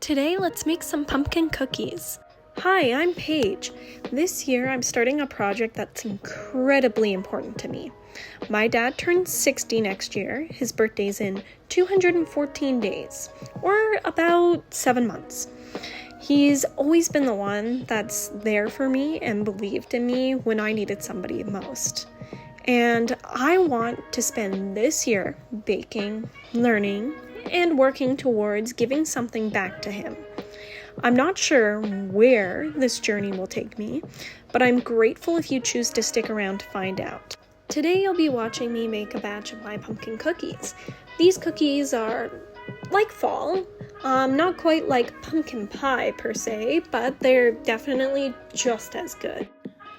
Today, let's make some pumpkin cookies. Hi, I'm Paige. This year, I'm starting a project that's incredibly important to me. My dad turns 60 next year. His birthday's in 214 days, or about 7 months. He's always been the one that's there for me and believed in me when I needed somebody most. And I want to spend this year baking, learning, and working towards giving something back to him. I'm not sure where this journey will take me, but I'm grateful if you choose to stick around to find out. Today you'll be watching me make a batch of my pumpkin cookies. These cookies are like fall, not quite like pumpkin pie per se, but they're definitely just as good.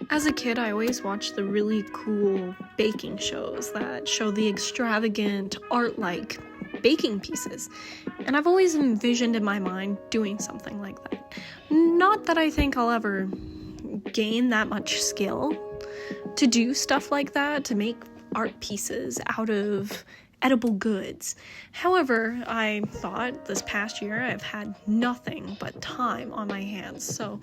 As a kid, I always watched the really cool baking shows that show the extravagant, art-like baking pieces, and I've always envisioned in my mind doing something like that. Not that I think I'll ever gain that much skill to do stuff like that, to make art pieces out of edible goods. However, I thought this past year I've had nothing but time on my hands, so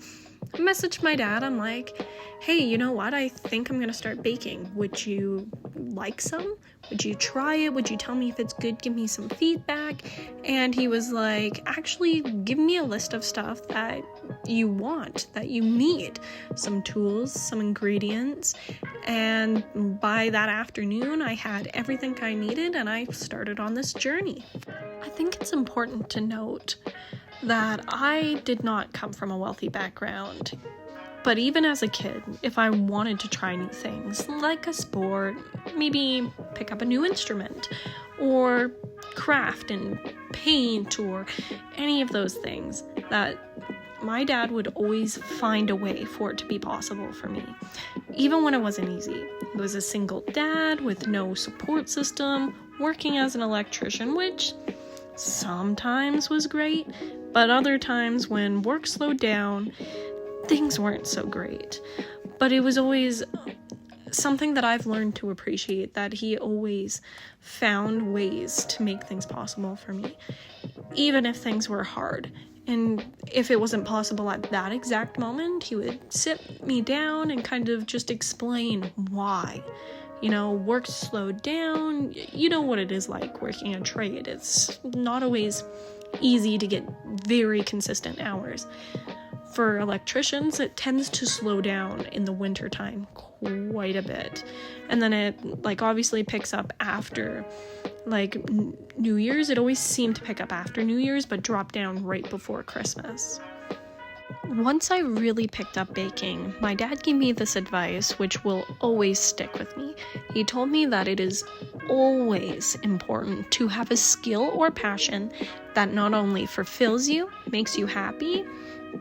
I messaged my dad. I'm like, hey, you know what? I think I'm gonna start baking. Would you like some? Would you try it? Would you tell me if it's good? Give me some feedback. And he was like, actually, give me a list of stuff that you want, that you need. Some tools, some ingredients. And by that afternoon, I had everything I needed and I started on this journey. I think it's important to note that I did not come from a wealthy background. But even as a kid, if I wanted to try new things, like a sport, maybe pick up a new instrument, or craft and paint, or any of those things, that my dad would always find a way for it to be possible for me. Even when it wasn't easy. He was a single dad with no support system, working as an electrician, which sometimes was great, but other times when work slowed down, things weren't so great. But it was always something that I've learned to appreciate, that he always found ways to make things possible for me, even if things were hard. And if it wasn't possible at that exact moment, he would sit me down and kind of just explain why. You know, work slowed down. You know what it is like working a trade. It's not always easy to get very consistent hours. For electricians, it tends to slow down in the wintertime quite a bit. And then it, obviously picks up after, New Year's. It always seemed to pick up after New Year's, but drop down right before Christmas. Once I really picked up baking, my dad gave me this advice, which will always stick with me. He told me that it is always important to have a skill or passion that not only fulfills you, makes you happy,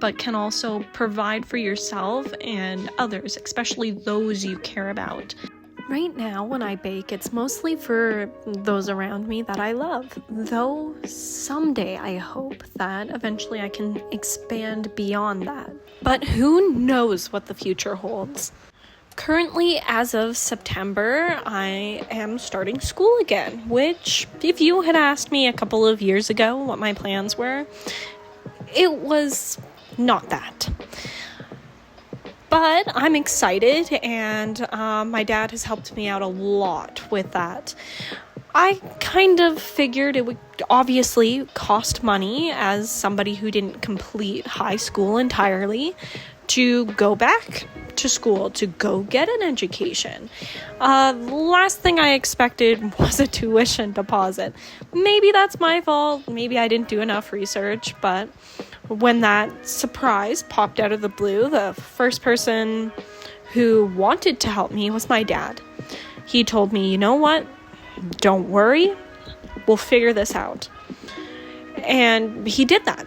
but can also provide for yourself and others, especially those you care about. Right now, when I bake, it's mostly for those around me that I love, though someday I hope that eventually I can expand beyond that. But who knows what the future holds? Currently, as of September, I am starting school again, which, if you had asked me a couple of years ago what my plans were, it was not that. But I'm excited, and my dad has helped me out a lot with that. I kind of figured it would obviously cost money as somebody who didn't complete high school entirely to go back to school, to go get an education. Last thing I expected was a tuition deposit. Maybe that's my fault. Maybe I didn't do enough research, but when that surprise popped out of the blue, the first person who wanted to help me was my dad. He told me, you know what? Don't worry. We'll figure this out. And he did that.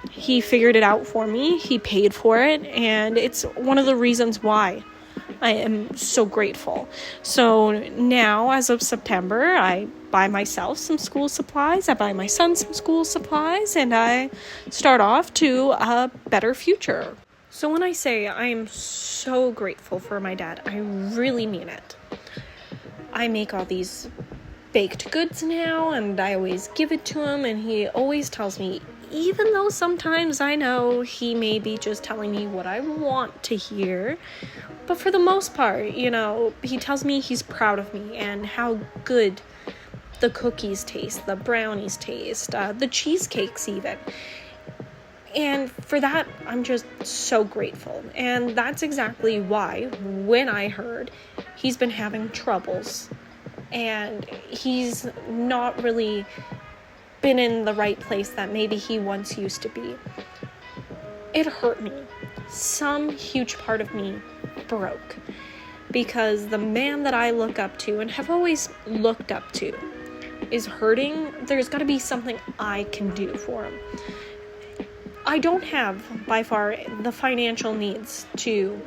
He figured it out for me. He paid for it. And it's one of the reasons why I am so grateful. So now, as of September, I buy myself some school supplies, I buy my son some school supplies, and I start off to a better future. So when I say I am so grateful for my dad, I really mean it. I make all these baked goods now, and I always give it to him, and he always tells me, even though sometimes I know he may be just telling me what I want to hear. But for the most part, he tells me he's proud of me and how good the cookies taste, the brownies taste, the cheesecakes even. And for that, I'm just so grateful. And that's exactly why, when I heard he's been having troubles and he's not really been in the right place that maybe he once used to be, it hurt me. Some huge part of me broke, because the man that I look up to and have always looked up to is hurting. There's got to be something I can do for him. I don't have, by far, the financial needs to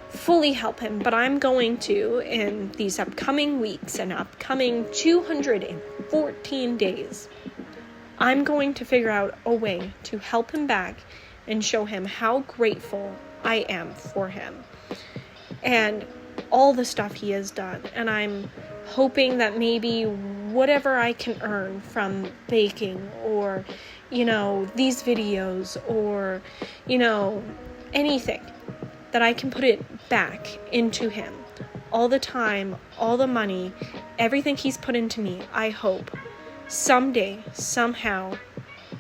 fully help him, but I'm going to, in these upcoming weeks and upcoming 214 days, I'm going to figure out a way to help him back and show him how grateful I am for him and all the stuff he has done. And I'm hoping that maybe whatever I can earn from baking or, these videos or, anything, that I can put it back into him. All the time, all the money, everything he's put into me, I hope someday, somehow,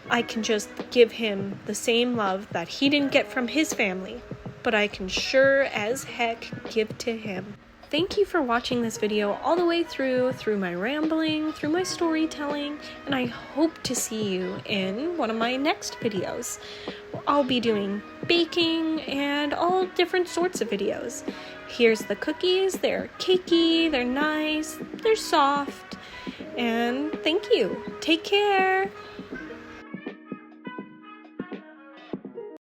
I can just give him the same love that he didn't get from his family, but I can sure as heck give to him. Thank you for watching this video all the way through my rambling, through my storytelling, and I hope to see you in one of my next videos. I'll be doing baking and all different sorts of videos. Here's the cookies. They're cakey, they're nice, they're soft, and thank you. Take care.